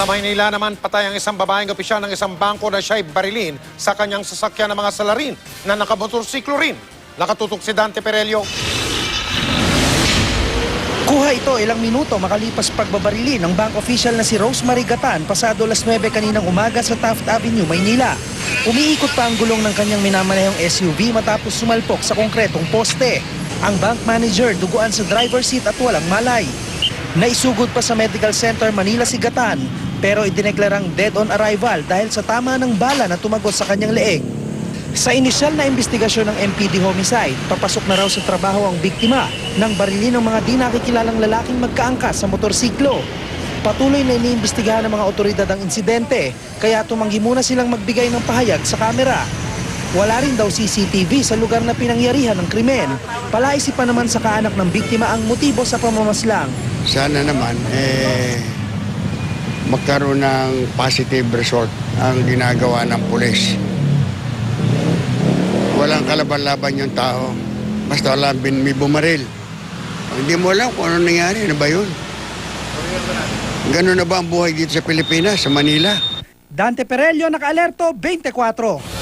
Maynila naman, patay ang isang babaeng opisyal ng isang bangko na siya'y barilin sa kanyang sasakyan ng mga salarin na nakamotorsiklo rin. Nakatutok si Dante Perello. Kuha ito ilang minuto makalipas pagbabarili ng bank official na si Rosemary Gatan pasado 9:00 kaninang umaga sa Taft Avenue, Maynila. Umiikot pa ang gulong ng kanyang minamanehong SUV matapos sumalpok sa konkretong poste. Ang bank manager duguan sa driver seat at walang malay. Naisugod pa sa Medical Center Manila si Gatan pero idineklarang dead on arrival dahil sa tama ng bala na tumagot sa kanyang leeg. Sa inisyal na investigasyon ng MPD Homicide, papasok na raw sa trabaho ang biktima nang barilin ng mga di nakikilalang lalaking magkaangkas sa motorsiklo. Patuloy na iniimbestigahan ng mga otoridad ang insidente, kaya tumanggi muna silang magbigay ng pahayag sa kamera. Wala rin daw CCTV sa lugar na pinangyarihan ng krimen. Palaisipan naman sa kaanak ng biktima ang motibo sa pamamaslang. Sana naman magkaroon ng positive result ang ginagawa ng pulis. Walang kalaban-laban yung tao. Basta wala may bumaril. Hindi mo alam kung ano nangyari. Ano ba yun? Ganun na ba ang buhay dito sa Pilipinas, sa Manila? Dante Perello, Naka-Alerto, 24.